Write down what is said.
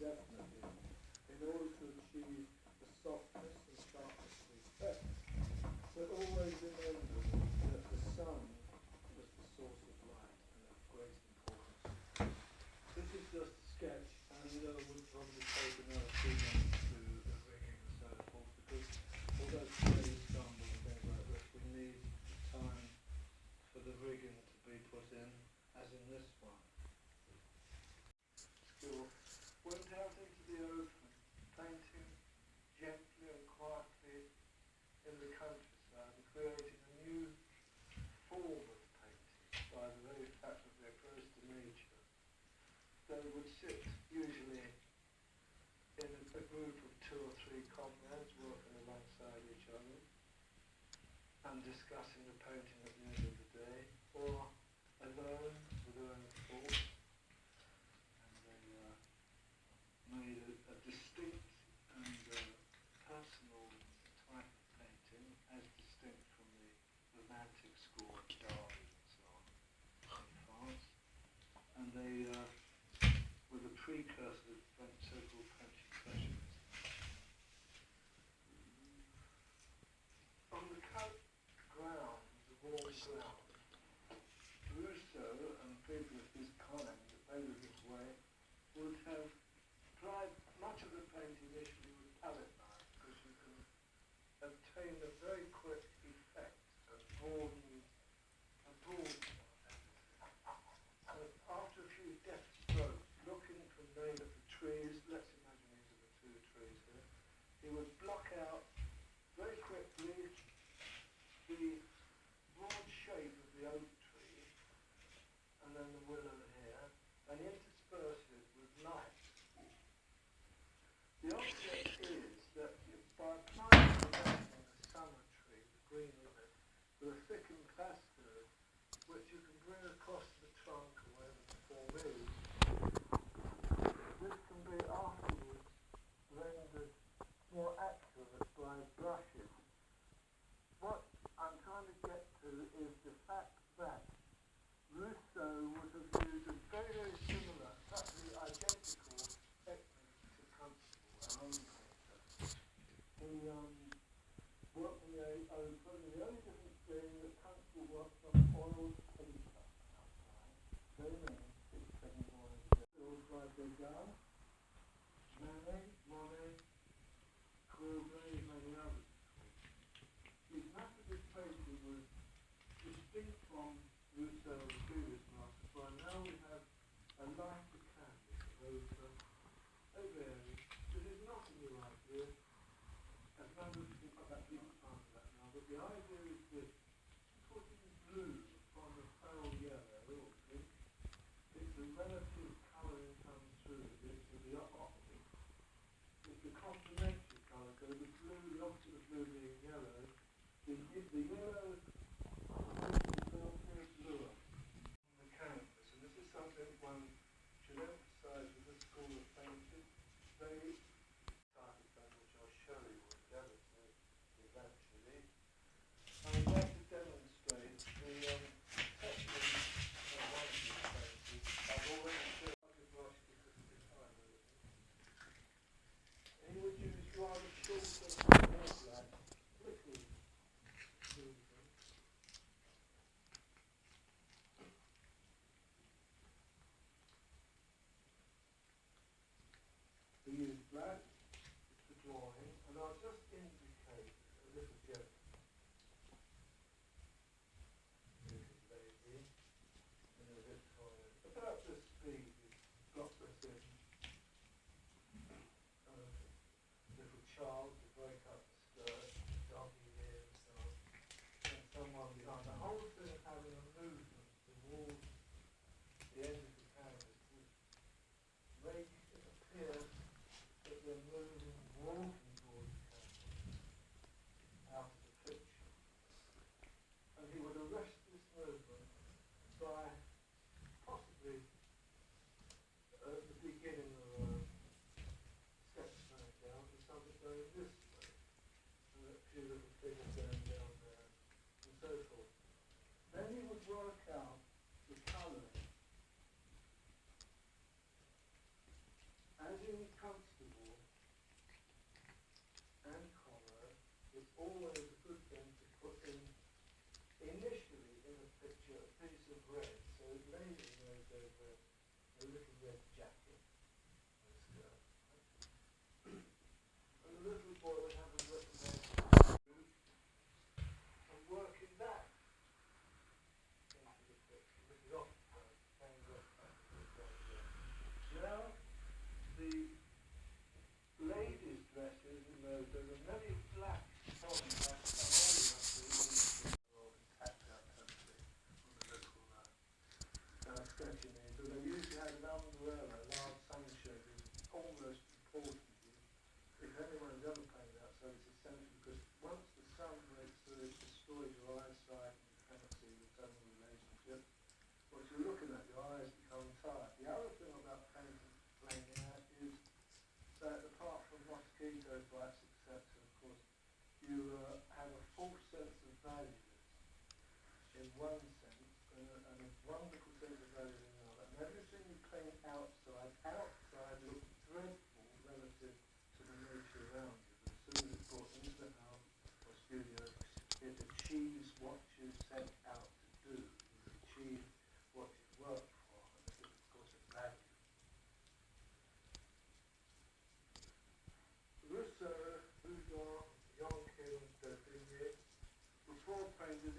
definitely, in order to achieve the softness and sharpness of these texts. But always remember that the sun was the source of light and of great importance. This is just a sketch, and would probably take another 2 months to the rigging and so forth, because although today is stumble and things like this, we need time for the rigging to be put in, as in this one. Skill went out into the open, painting gently and quietly in the countryside and creating a new form of painting by the very fact of their close to nature. They would sit usually in a group of 2 or 3 comrades working alongside each other and discussing the painting at the end of the day, or alone with their own thoughts. And they made a distinct and personal type of painting, as distinct from the romantic school of Derby and so on in France. And they were the precursor of so-called French Impressionists. On the ground, the warm ground, Rousseau and people of his kind that made of his way would have tried much of the painting initially with palette knife, because you can obtain a very quick effect of broadened. And after a few deft strokes, looking from there at the trees, let's imagine these are the 2 trees here, he would block out very quickly the broad shape of the oak tree and then the willow here, and intersperse it with light. The object is that by applying the summer tree, the green of it, with a thickened plaster, which you can bring across the trunk or wherever the form is, this can be afterwards rendered more accurate by brushes. What I'm trying to get to is the fact that Rousseau would have used a very, very similar, practically identical technique to Constable, our own painter. He worked in the open, and the only difference being that Constable worked on oiled paper outside, very many, 6, 7 mornings a day. All by Degas, Manet, Monet, Courbet, many others. His method of painting was distinct from Rousseau's previous master, for now we have a lighter canvas over they vary. This is not a new idea, as members can put that deep time for that now, but the idea is this: putting blue upon the pale yellow or pink, it's the relative colouring comes through this to the optic. It's the complementary colour, so the blue, the opposite of blue being yellow, the yellow bluer on the canvas, and this is something one should emphasise with this school of painting. They started that, which I'll show you or endeavour to eventually. I would like to demonstrate the technique of one of these paintings. I've already shown the brush because of the time. And he would use rather shorter black liquid movement. We use black for drawing, and I'll just indicate a little bit. Lazy, and a bit tired. About the speed, it's got this in. Little child to break up the skirt, doggy here and so on, and someone behind. The whole thing having a movement towards the end of the canvas would make it appear that they're moving, walking towards the canvas out of comfortable and hollow, it's always a good thing to put in initially in a picture a piece of red. So lady knows there's a little red jacket and a skirt. And the little boy would have a little red boot and working back into the picture. This is off hangs off now the ladies' dresses in those days are very flat bottom back and all enough to tacked out country on the little sketching in, but they usually had an umbrella, a large sunshade, almost importantly. If anyone's ever painted outside, it's essential because once the sun breaks through, it destroys your eyesight and you cannot see the tonal relationships. What you're looking at, your eyes become tired. The other thing about painting plain out is that apart from mosquito bites, etc., of course, you have a false sense of value in one sense and a wonderful sense of value in another. And everything you paint outside looks dreadful relative to the nature around you. But as soon as it's brought into the house or studio, it achieves what you set out to do. You achieve what you work for, and it is, of course, a value. Rousseau, Houdon, Jonquil, Dauphinier were four painters